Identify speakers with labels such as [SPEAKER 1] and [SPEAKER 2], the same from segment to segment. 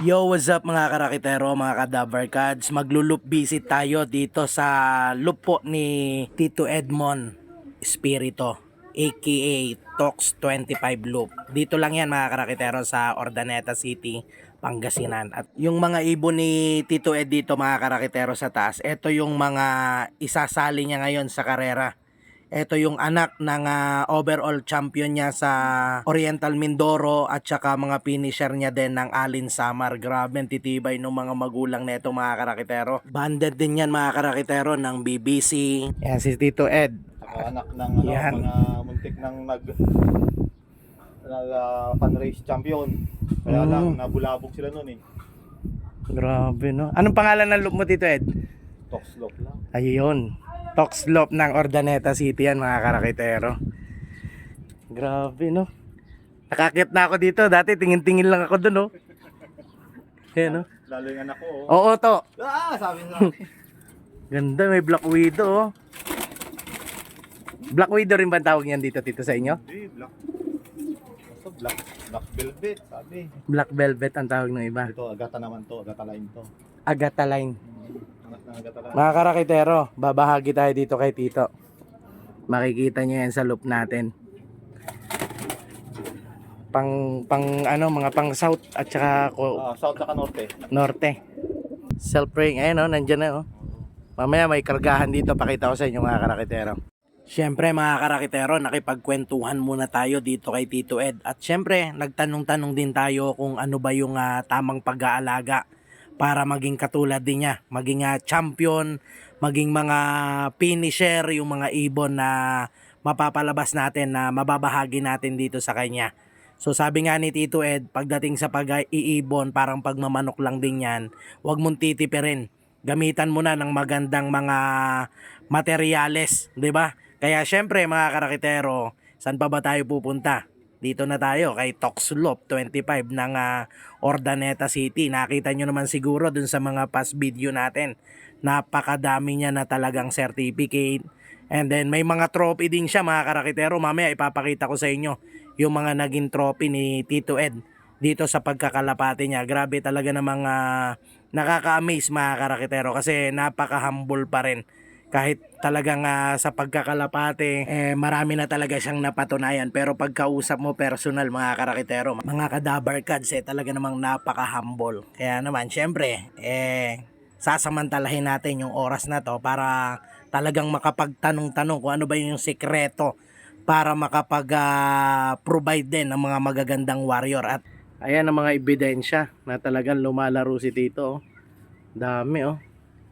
[SPEAKER 1] Yo, what's up mga karakitero, mga kadabarkads? Maglo-loop visit tayo dito sa loop po ni Tito Edmond Espirito, aka Tox 25 Loop. Dito lang yan mga karakitero sa Ordaneta City, Pangasinan. At yung mga ibon ni Tito Ed dito mga karakitero sa taas, ito yung mga isasali niya ngayon sa karera. Ito yung anak ng overall champion niya sa Oriental Mindoro at saka mga finisher niya din ng Alin Samar. Grabe, ang titibay ng mga magulang nito mga karakitero. Banded din yan mga karakitero ng BBC. Yan si Tito Ed.
[SPEAKER 2] Saka anak ng
[SPEAKER 1] Yan.
[SPEAKER 2] mga muntik ng pan-race champion. Kaya lang nabulabog sila noon eh.
[SPEAKER 1] Grabe no. Anong pangalan ng loop mo Tito Ed?
[SPEAKER 2] Toxlock lang.
[SPEAKER 1] Ayun. Toxlop ng Ordaneta City yan mga karakitero. Grabe no. Nakakit na ako dito. Dati tingin-tingin lang ako dun no. Yan no.
[SPEAKER 2] Lalo yung anak ko.
[SPEAKER 1] Oo to.
[SPEAKER 2] Sabi na.
[SPEAKER 1] Ganda, may Black Widow oh. Black Widow rin ba ang tawag niyan dito sa inyo?
[SPEAKER 2] Hindi, black. Basta black velvet, sabi.
[SPEAKER 1] Black Velvet ang tawag ng iba.
[SPEAKER 2] Ito, agata naman to, agata line to.
[SPEAKER 1] Agata Line.
[SPEAKER 2] Anak ng agata line.
[SPEAKER 1] Mga karakitero, babahagi tayo dito kay Tito. Makikita niyo yan sa loop natin. Pang ano, mga pang south at saka
[SPEAKER 2] South saka norte.
[SPEAKER 1] norte. Self-praying, ayun oh, nandyan na oh. Mamaya may kargahan dito, pakita ko sa inyo mga karakitero. Siyempre mga karakitero, nakipagkwentuhan muna tayo dito kay Tito Ed. At siyempre, nagtanong-tanong din tayo kung ano ba yung tamang pag-aalaga para maging katulad din niya. Maging champion, maging mga finisher, yung mga ibon na mapapalabas natin, na mababahagi natin dito sa kanya. So sabi nga ni Tito Ed, pagdating sa pag-iibon, parang pagmamanok lang din yan, huwag mong titipirin. Gamitan mo na ng magandang mga materyales, 'di ba? Kaya syempre mga karakitero, saan pa ba tayo pupunta? Dito na tayo kay Toxlop 25 ng Ordaneta City. Nakita nyo naman siguro dun sa mga past video natin. Napakadami niya na talagang certificate. And then may mga trophy din siya mga karakitero. Mamaya ipapakita ko sa inyo yung mga naging trophy ni Tito Ed dito sa pagkakalapati niya. Grabe talaga namang nakaka-amaze mga karakitero kasi napaka-humble pa rin. Kahit talagang sa pagkakalapate, marami na talaga siyang napatunayan. Pero pagkausap mo personal mga karakitero, mga kadabarkads, talaga namang napaka-humble. Kaya naman, syempre, sasamantalahin natin yung oras na to para talagang makapagtanong-tanong kung ano ba yung sikreto para makapag-provide din ng mga magagandang warrior. At ayan ang mga ebidensya na talagang lumalaro si Tito. Dami oh.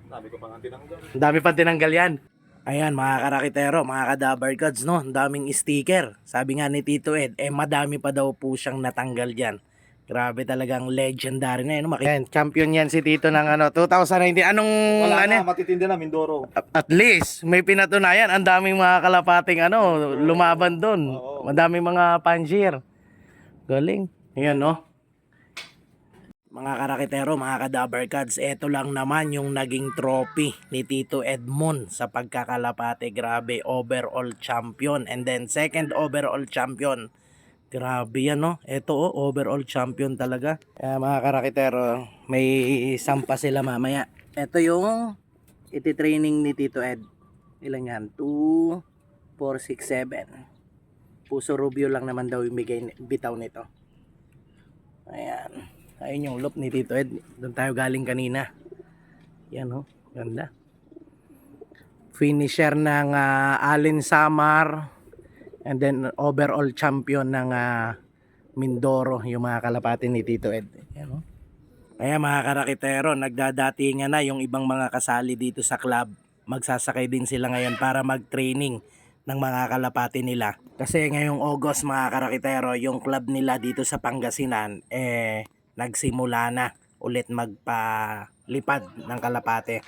[SPEAKER 2] Sabi ko pang tinanggal.
[SPEAKER 1] Ang dami pang tinanggal yan. Ayan mga karakitero, mga kadabarkads no, ang daming sticker. Sabi nga ni Tito Ed, madami pa daw po siyang natanggal dyan. Grabe talagang legendary na yun. Ayan, champion yan si Tito ng 2019. Anong
[SPEAKER 2] Wala na, matitindi na, Mindoro.
[SPEAKER 1] At least may pinatunayan. Ang daming mga kalapating lumaban doon.
[SPEAKER 2] Oo.
[SPEAKER 1] Madaming mga pansier. Galing. Ayan no. Mga karakitero, mga kadabarkads, eto lang naman yung naging trophy ni Tito Edmond sa pagkakalapate. Grabe, overall champion. And then second overall champion. Grabe yan no. Eto overall champion talaga. Kaya mga karakitero, may sampa sila mamaya. Eto yung iti-training ni Tito Ed. Ilan yan? 2, 4, 6, 7. Puso Rubio lang naman daw yung bitaw nito. Ayan. Ayun yung loop ni Tito Ed. Doon tayo galing kanina. Yan oh, ganda. Finisher ng Alin Samar. And then overall champion ng Mindoro. Yung mga kalapati ni Tito Ed. Yan oh. Kaya mga karakitero, nagdadatingan na yung ibang mga kasali dito sa club. Magsasakay din sila ngayon para mag-training ng mga kalapati nila. Kasi ngayong August mga karakitero, yung club nila dito sa Pangasinan, nagsimula na ulit magpalipad ng kalapate.